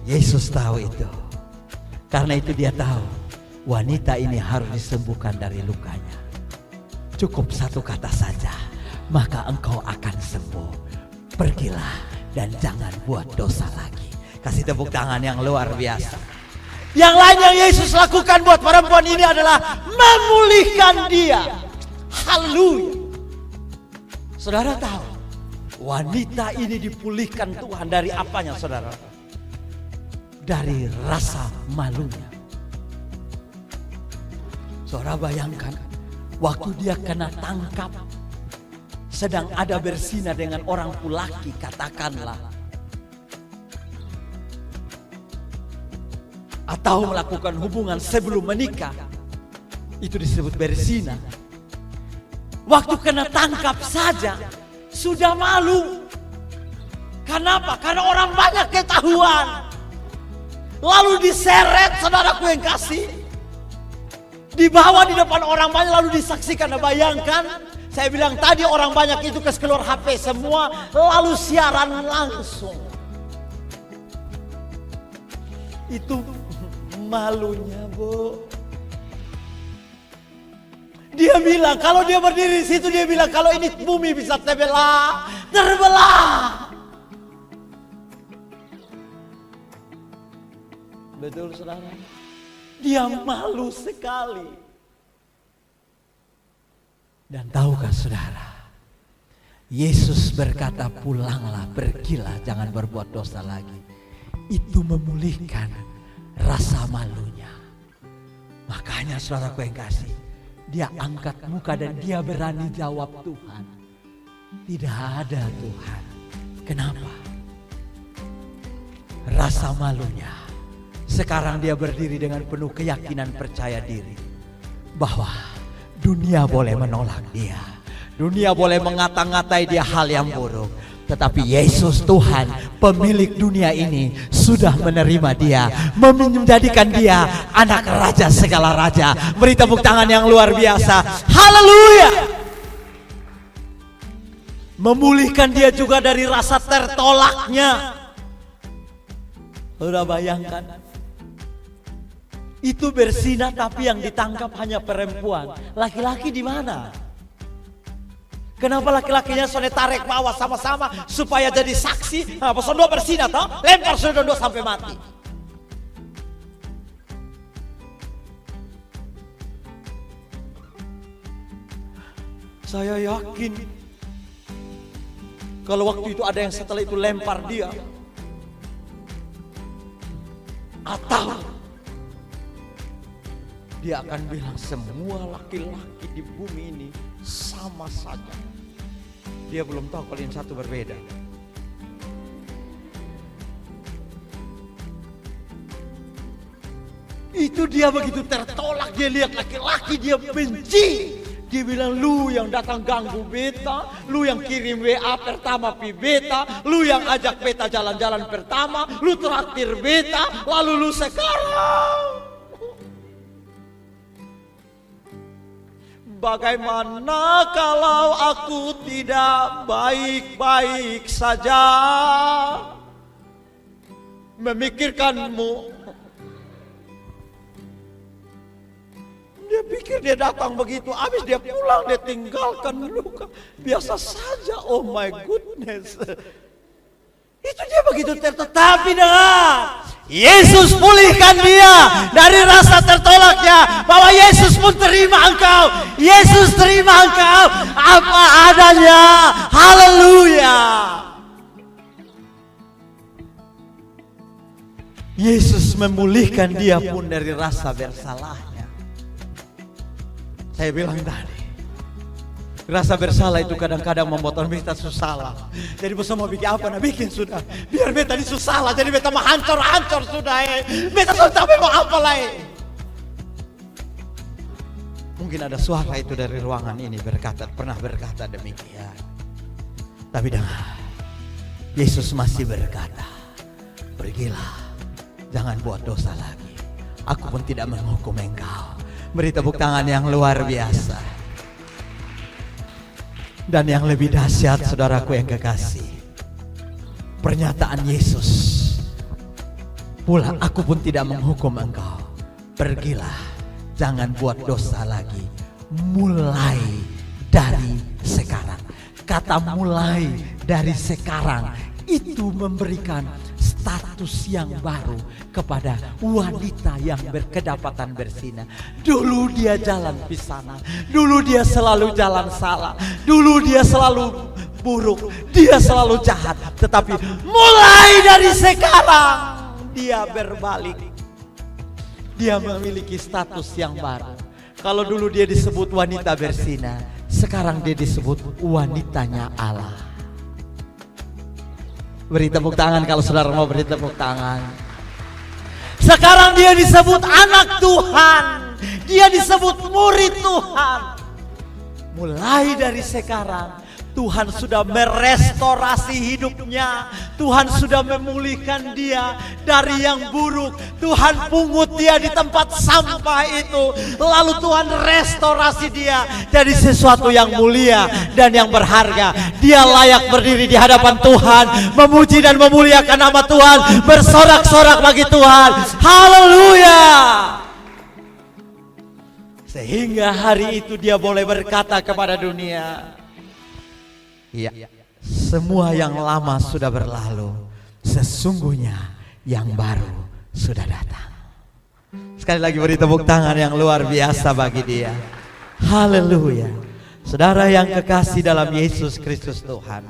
Yesus tahu itu. Karena itu dia tahu, wanita ini harus disembuhkan dari lukanya. Cukup satu kata saja, maka engkau akan sembuh. Pergilah dan jangan buat dosa lagi. Kasih tepuk tangan yang luar biasa. Yang lain yang Yesus lakukan buat perempuan ini adalah memulihkan dia. Haleluya. Saudara tahu, wanita ini dipulihkan Tuhan dari apanya, saudara? dari rasa malunya. Saudara bayangkan, waktu dia kena tangkap, sedang ada berzina dengan orang laki, katakanlah, atau melakukan hubungan sebelum menikah, itu disebut berzina. Waktu kena tangkap saja sudah malu. Kenapa? Karena orang banyak ketahuan. Lalu diseret, saudaraku yang kasih, dibawa di depan orang banyak lalu disaksikan. Bayangkan, saya bilang tadi orang banyak itu keluar HP semua, lalu siaran langsung. Itu malunya, Bu. Dia bilang kalau dia berdiri di situ, dia bilang kalau ini bumi bisa terbelah. Betul, saudara. Dia malu sekali. Dan tahukah saudara, Yesus berkata, pulanglah, pergilah, jangan berbuat dosa lagi. Itu memulihkan rasa malunya. Makanya saudaraku yang kasih, dia angkat muka dan dia berani jawab, Tuhan, tidak ada Tuhan. Kenapa? Rasa malunya. Sekarang dia berdiri dengan penuh keyakinan, percaya diri bahwa dunia boleh menolak dia, dunia boleh mengata-ngatai dia hal yang buruk, tetapi Yesus Tuhan pemilik dunia ini sudah menerima dia, menjadikan dia anak raja segala raja. Beri tepuk tangan yang luar biasa. Haleluya. Memulihkan dia juga dari rasa tertolaknya. Sudah bayangkan, itu berzina tapi yang ditangkap hanya perempuan. Laki-laki di mana? Kenapa laki-lakinya soalnya tarik bawah sama-sama supaya jadi saksi? Nah, sondo berzina toh, lempar sondo sampai mati. Saya yakin kalau waktu itu ada yang setelah itu lempar dia, atau dia akan bilang semua laki-laki di bumi ini sama saja. Dia belum tahu kalau yang satu berbeda. Itu dia begitu tertolak, dia lihat laki-laki dia benci. Dia bilang, lu yang datang ganggu beta, lu yang kirim WA pertama pi beta, lu yang ajak beta jalan-jalan pertama, lu traktir beta, lalu lu sekarang. Bagaimana kalau aku tidak baik-baik saja memikirkanmu? Dia pikir dia datang begitu, habis dia pulang, dia tinggalkan luka. Biasa saja, oh my goodness. Itu dia begitu tetapi dengar, Yesus pulihkan dia dari rasa tertolaknya, bahwa Yesus pun terima engkau. Yesus terima engkau apa adanya. Haleluya. Yesus memulihkan dia pun dari rasa bersalahnya. Saya bilang tadi, rasa bersalah itu kadang-kadang membuat orang beta susah. Jadi beta mau bikin apa, nah bikin sudah. Biar beta ini susah, jadi beta mau hancur-hancur sudah. Beta sudah sampai mau apa lagi. Mungkin ada suara itu dari ruangan ini pernah berkata demikian. Tapi dengar, Yesus masih berkata, pergilah, jangan buat dosa lagi. Aku pun tidak menghukum engkau. Beri tepuk tangan yang luar biasa. Dan yang lebih dahsyat, saudaraku yang kekasih, pernyataan Yesus, pulang, aku pun tidak menghukum engkau. Pergilah, jangan buat dosa lagi. Mulai dari sekarang. Kata mulai dari sekarang itu memberikan status yang baru kepada wanita yang berkedapatan berzina. Dulu dia jalan di sana, dulu dia selalu jalan salah, dulu dia selalu buruk, dia selalu jahat. Tetapi mulai dari sekarang dia berbalik, dia memiliki status yang baru. Kalau dulu dia disebut wanita berzina, sekarang dia disebut wanitanya Allah. Beri tepuk tangan kalau saudara mau beri tepuk tangan. Sekarang dia disebut anak Tuhan, dia disebut murid Tuhan. Mulai dari sekarang Tuhan sudah merestorasi hidupnya. Tuhan sudah memulihkan dia dari yang buruk. Tuhan pungut dia di tempat sampah itu. Lalu Tuhan restorasi dia jadi sesuatu yang mulia dan yang berharga. Dia layak berdiri di hadapan Tuhan, memuji dan memuliakan nama Tuhan, bersorak-sorak bagi Tuhan. Haleluya. Sehingga hari itu dia boleh berkata kepada dunia, ya, semua yang lama sudah berlalu, sesungguhnya yang baru sudah datang. Sekali lagi beri tepuk tangan yang luar biasa bagi dia. Haleluya. Saudara yang kekasih dalam Yesus Kristus Tuhan,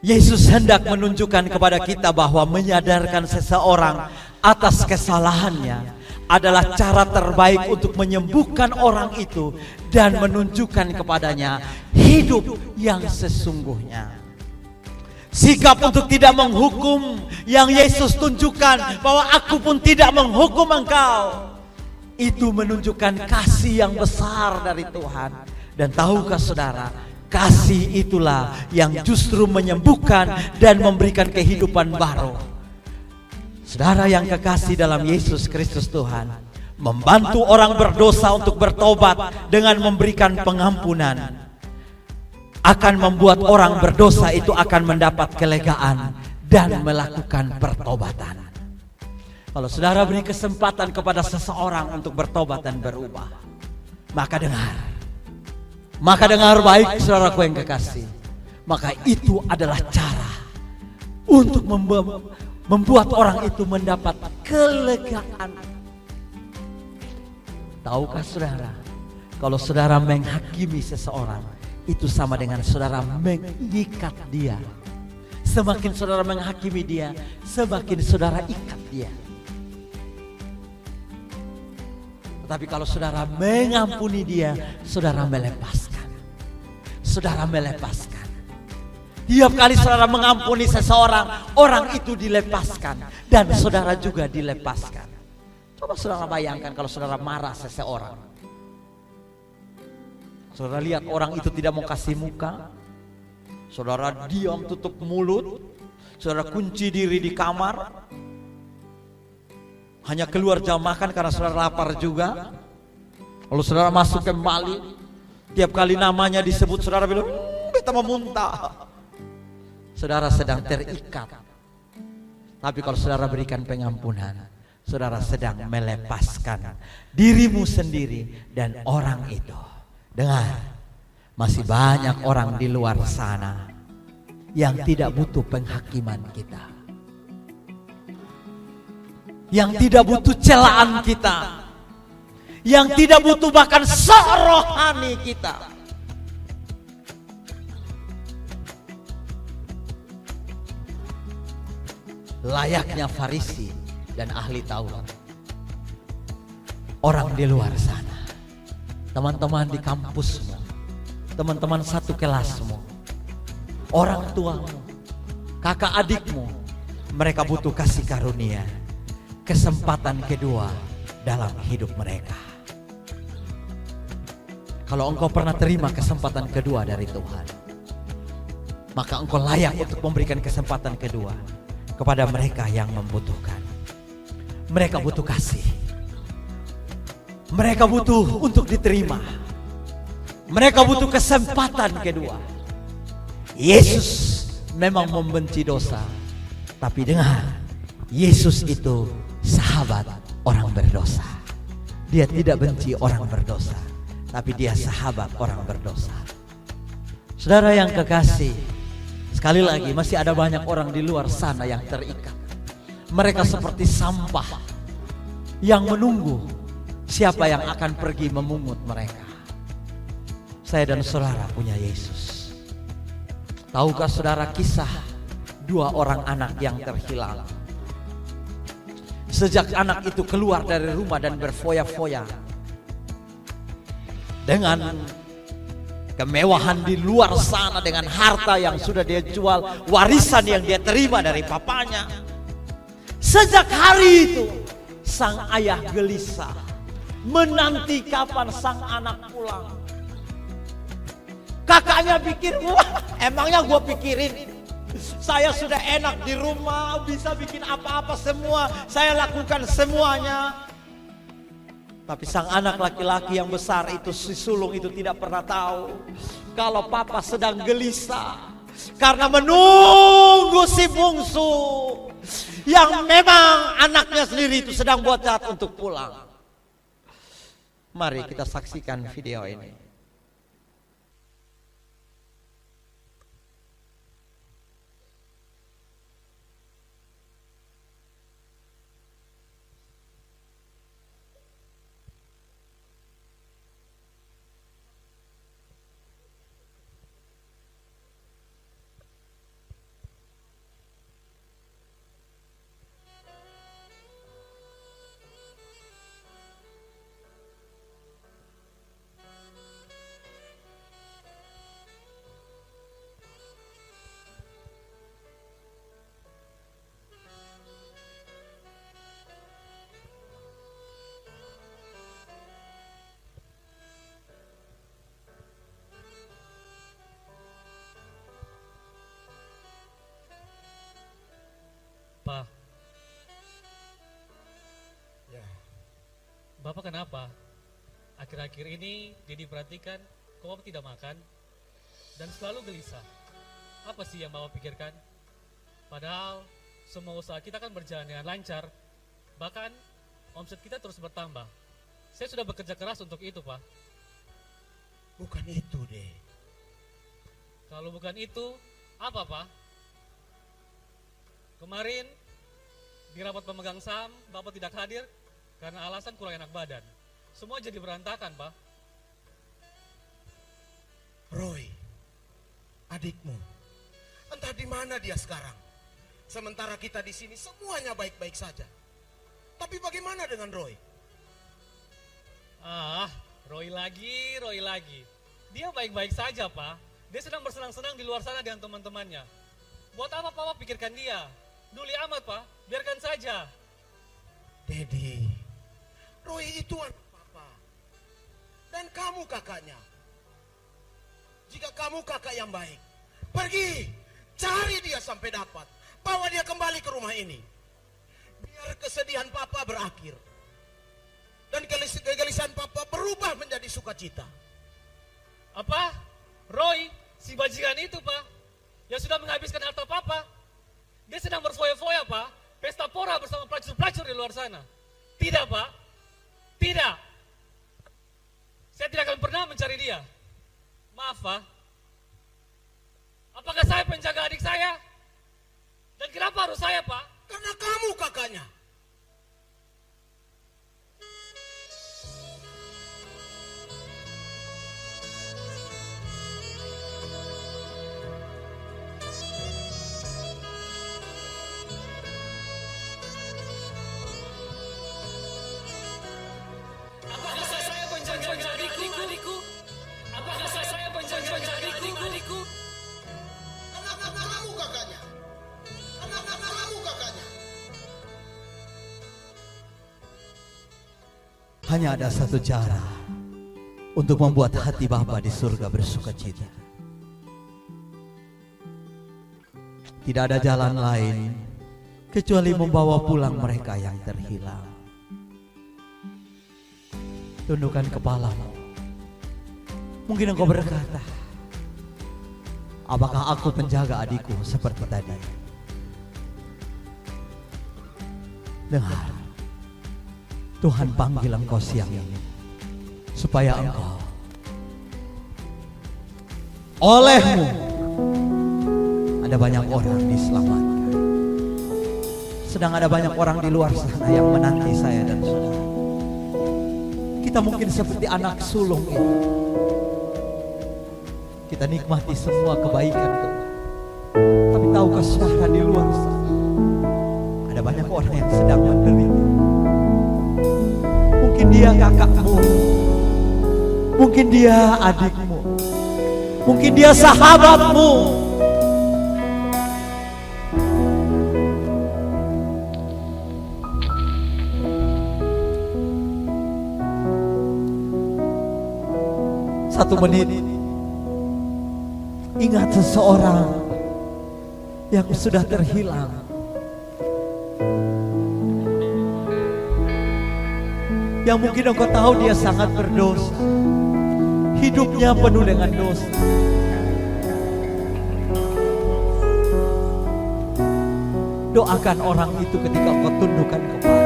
Yesus hendak menunjukkan kepada kita bahwa menyadarkan seseorang atas kesalahannya adalah cara terbaik untuk menyembuhkan orang itu dan menunjukkan kepadanya hidup yang sesungguhnya. Sikap untuk tidak menghukum yang Yesus tunjukkan, bahwa aku pun tidak menghukum engkau, itu menunjukkan kasih yang besar dari Tuhan. Dan tahukah saudara, kasih itulah yang justru menyembuhkan dan memberikan kehidupan baru. Saudara yang kekasih dalam Yesus Kristus Tuhan, membantu orang berdosa untuk bertobat dengan memberikan pengampunan akan membuat orang berdosa itu akan mendapat kelegaan dan melakukan pertobatan. Kalau saudara beri kesempatan kepada seseorang untuk bertobat dan berubah, maka dengar baik saudaraku yang kekasih, maka itu adalah cara untuk membuat orang itu mendapat kelegaan. Tahukah saudara, kalau saudara menghakimi seseorang, itu sama dengan saudara mengikat dia. Semakin saudara menghakimi dia, semakin saudara ikat dia. Tetapi kalau saudara mengampuni dia, saudara melepaskan. Saudara melepaskan. Tiap kali saudara mengampuni seseorang, orang itu dilepaskan dan saudara juga dilepaskan. Coba saudara bayangkan kalau saudara marah seseorang. Saudara lihat orang itu tidak mau kasih muka, saudara diam tutup mulut, saudara kunci diri di kamar, hanya keluar jam makan karena saudara lapar juga. Lalu saudara masuk kembali, tiap kali namanya disebut saudara bilang, beta mau muntah. Saudara sedang terikat. Tapi kalau saudara berikan pengampunan, saudara sedang melepaskan dirimu sendiri dan orang itu. Dengar, masih banyak orang di luar sana yang tidak butuh penghakiman kita, yang tidak butuh celaan kita, yang tidak butuh bahkan rohani kita. Layaknya Farisi dan ahli Taurat, orang di luar sana, teman-teman di kampusmu, teman-teman satu kelasmu, orang tuamu, kakak adikmu, mereka butuh kasih karunia, kesempatan kedua dalam hidup mereka. Kalau engkau pernah terima kesempatan kedua dari Tuhan, maka engkau layak untuk memberikan kesempatan kedua kepada mereka yang membutuhkan. Mereka butuh kasih. Mereka butuh untuk diterima. Mereka butuh kesempatan kedua. Yesus memang membenci dosa, tapi dengar, Yesus itu sahabat orang berdosa. Dia tidak benci orang berdosa, tapi dia sahabat orang berdosa. Saudara yang kekasih, sekali lagi masih ada banyak orang di luar sana yang terikat. Mereka seperti sampah yang menunggu siapa yang akan pergi memungut mereka. Saya dan saudara punya Yesus. Tahukah saudara kisah dua orang anak yang terhilang? Sejak anak itu keluar dari rumah dan berfoya-foya dengan kemewahan di luar sana, dengan harta yang sudah dia jual, warisan yang dia terima dari papanya. Sejak hari itu sang ayah gelisah, menanti kapan sang anak pulang. Kakaknya pikir, wah emangnya gue pikirin, saya sudah enak di rumah, bisa bikin apa-apa semua, saya lakukan semuanya. Tapi sang anak laki-laki yang besar itu, si sulung itu, tidak pernah tahu kalau papa sedang gelisah karena menunggu si bungsu yang memang anaknya sendiri itu sedang buat jahat untuk pulang. Mari kita saksikan video ini. Pak, Ya, Bapak kenapa? Akhir-akhir ini Dedi perhatikan kok Bapak tidak makan dan selalu gelisah. Apa sih yang Bapak pikirkan? Padahal semua usaha kita kan berjalan dengan lancar. Bahkan omset kita terus bertambah. Saya sudah bekerja keras untuk itu, Pak. bukan itu deh. Kalau bukan itu, apa, Pak? Kemarin di rapat pemegang saham, Bapak tidak hadir karena alasan kurang enak badan. Semua jadi berantakan, Pak. Roy, adikmu, entah di mana dia sekarang. Sementara kita di sini semuanya baik-baik saja. Tapi bagaimana dengan Roy? Ah, Roy lagi. Dia baik-baik saja, Pak. Dia sedang bersenang-senang di luar sana dengan teman-temannya. Buat apa Papa pikirkan dia? Duli amat, Pak. Biarkan saja. Dedi, Roy itu anak papa. Dan kamu kakaknya. Jika kamu kakak yang baik, pergi, cari dia sampai dapat. Bawa dia kembali ke rumah ini. Biar kesedihan papa berakhir. Dan kegelisahan papa berubah menjadi sukacita. Apa? Roy, si bajingan itu, Pak. Yang sudah menghabiskan harta Papa. Dia sedang berfoya-foya, Pak. Pesta pora bersama pelacur-pelacur di luar sana. Tidak, Pak. Tidak. Saya tidak akan pernah mencari dia. Maaf, Pak. Apakah saya penjaga adik saya? Dan kenapa harus saya, Pak? Karena kamu kakaknya. Apakah saya penjaga adikku? Apakah saya penjaga adikku? Karena kamu kakaknya. Karena kamu kakaknya. Hanya ada satu cara untuk membuat hati Bapa di surga bersukacita. Tidak ada jalan lain kecuali membawa pulang mereka yang terhilang. Tundukkan kepalamu. Mungkin engkau berkata, apakah aku penjaga adikku seperti tadi? Dengar, Tuhan panggil engkau siang ini supaya engkau olehmu ada banyak orang diselamatkan. Sedang ada banyak orang di luar sana yang menanti saya dan saudara. Kita mungkin seperti anak sulung itu. Kita nikmati semua kebaikan Tuhan. Tapi tahukah saudara, di luar sana ada banyak orang yang sedang menderita. Mungkin dia kakakmu, mungkin dia adikmu, mungkin dia sahabatmu. Satu menit, ingat seseorang yang sudah terhilang. Yang mungkin engkau tahu dia sangat berdosa, hidupnya penuh dengan dosa. Doakan orang itu ketika engkau tundukkan kepala.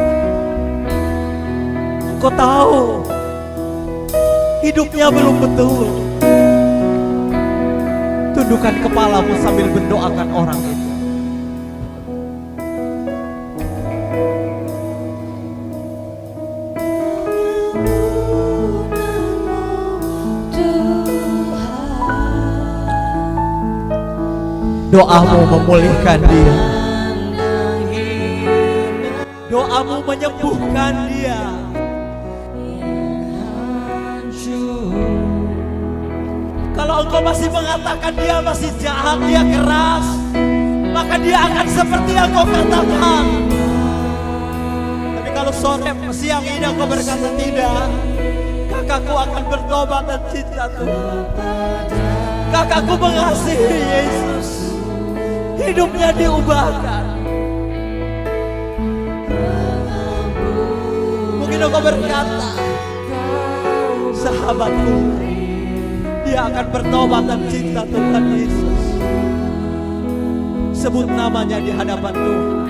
Engkau tahu hidupnya belum betul. Tundukkan kepalamu sambil mendoakan orang itu. Doamu memulihkan dia. Doamu menyembuhkan dia. Kalau engkau masih mengatakan dia masih jahat, dia keras, maka dia akan seperti yang kau katakan. Tapi kalau sore siang ini engkau berkata tidak, kakakku akan bertobat dan cinta Tuhan. Kakakku mengasihi Yesus, hidupnya diubahkan. Mungkin engkau berkata, sahabatku, dia akan bertobat dan cinta Tuhan Yesus. Sebut namanya di hadapan Tuhan.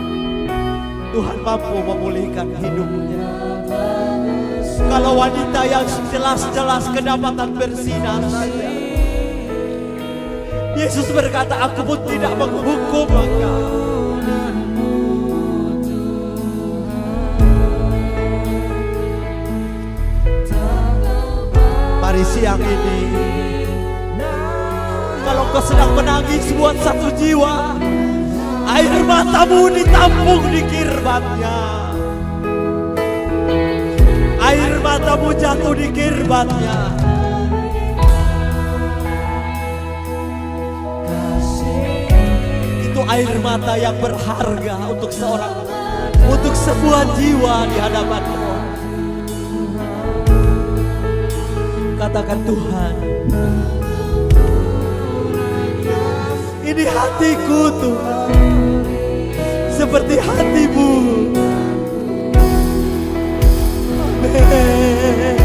Tuhan mampu memulihkan hidupnya. Kalau wanita yang jelas-jelas kedapatan bersinar saja, Yesus berkata, aku pun tidak menghukum engkau. Mari siang ini, kalau kau sedang menangis buat satu jiwa, air matamu ditampung di kirbatnya. Air matamu jatuh di kirbatnya. Itu air mata yang berharga untuk untuk sebuah jiwa di hadapan Tuhan. Katakan, Tuhan, ini hatiku Tuhan, seperti hatimu. Amin.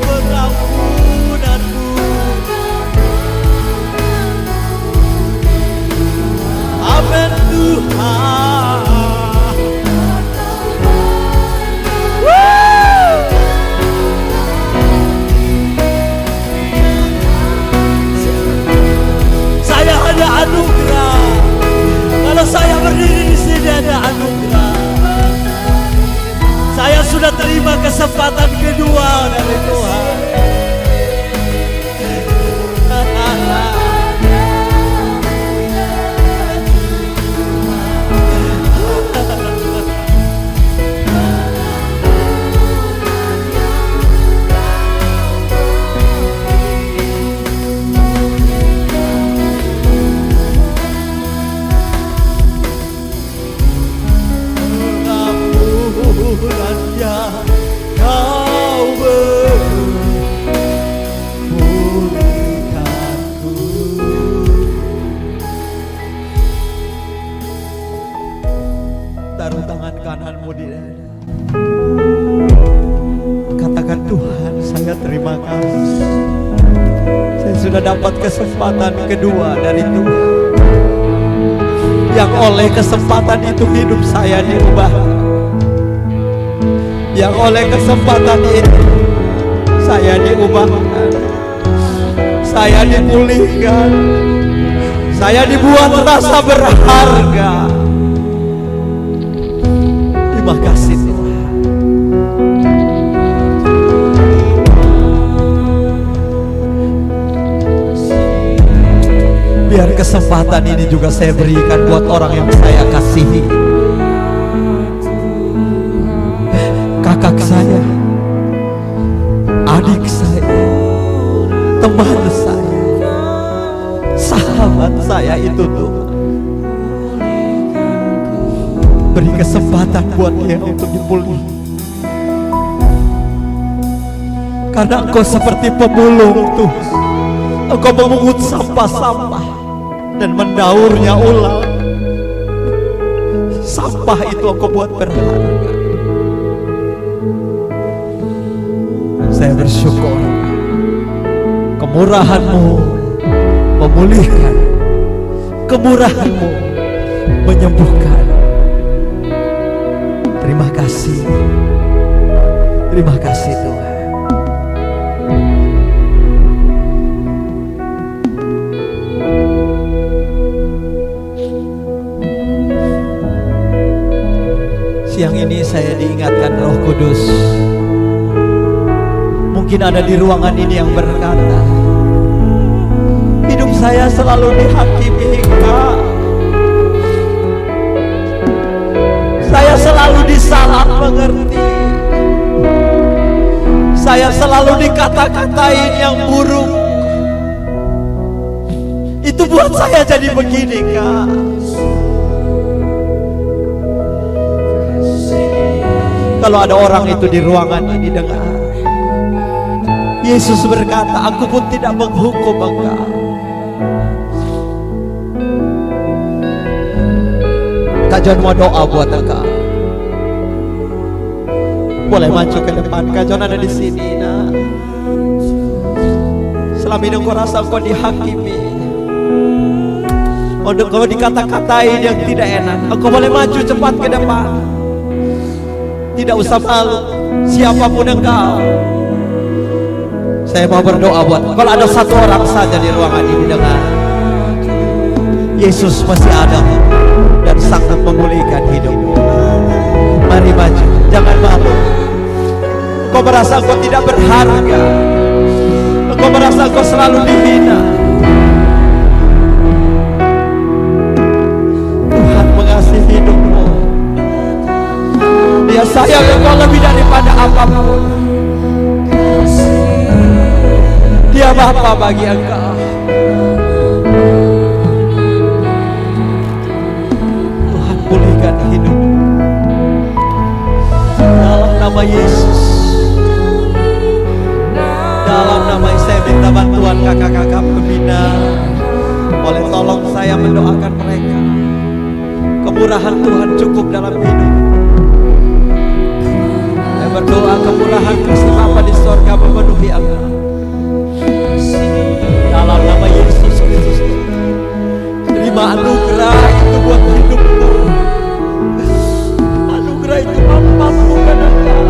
Pengampunanmu, amin Tuhan. Ada anugerah. Kalau saya berdiri di sini ada anugerah. Saya sudah terima kesempatan kedua dari Tuhan. Taruh tangan kananmu di dada. Katakan, Tuhan, saya terima kasih. Saya sudah dapat kesempatan kedua dari Tuhan. Yang oleh kesempatan itu hidup saya diubah. Yang oleh kesempatan itu saya diubahkan. Saya dipulihkan. Saya dibuat merasa berharga. Terima kasih Tuhan. Biar kesempatan ini juga saya berikan buat orang yang saya kasihi. Kakak saya, adik saya, teman saya, sahabat saya itu Tuhan. Beri kesempatan buat dia untuk dipulih. Karena Engkau seperti pemulung Tuhan. Engkau memungut sampah-sampah dan mendaurnya ulang. Sampah itu Engkau buat berharga. Saya bersyukur kemurahan-Mu memulihkan, kemurahan-Mu menyembuhkan. Terima kasih. Terima kasih Tuhan. Siang ini saya diingatkan Roh Kudus. Mungkin ada di ruangan ini yang berkata, hidup saya selalu dihakimi Kak. Saya selalu disalah mengerti. Saya selalu dikata-katain yang buruk. Itu buat saya jadi begini Kak. Kalau ada orang itu di ruangan ini dengar, Yesus berkata, aku pun tidak menghukum engkau. Kak John mau doa buat engkau. Boleh maju ke depan. Kak John ada di sini nak. Selama ini engkau rasa engkau dihakimi, engkau dikata-katain yang tidak enak, engkau boleh maju cepat ke depan. Tidak usah malu, siapapun engkau. Saya mau berdoa buat, kalau ada satu orang saja di ruangan ini dengar, Yesus masih ada dan sangat memulihkan hidupmu. Mari maju, jangan malu. Engkau merasa engkau tidak berharga, engkau merasa engkau selalu dihina. Tuhan mengasihi hidupmu. Dia sayang engkau lebih daripada apapun. Dia Bapa bagi engkau. Tuhan pulihkan hidup dalam nama Yesus. Dalam nama Yesus saya minta bantuan kakak-kakak pembina. Boleh tolong saya mendoakan mereka. Kemurahan Tuhan cukup dalam hidup. Saya berdoa kemurahan Kristus Bapa di sorga memenuhi engkau. Dalam nama Yesus Kristus, terima anugerah itu buat hidupmu. Anugerah itu mampu bukan engkau.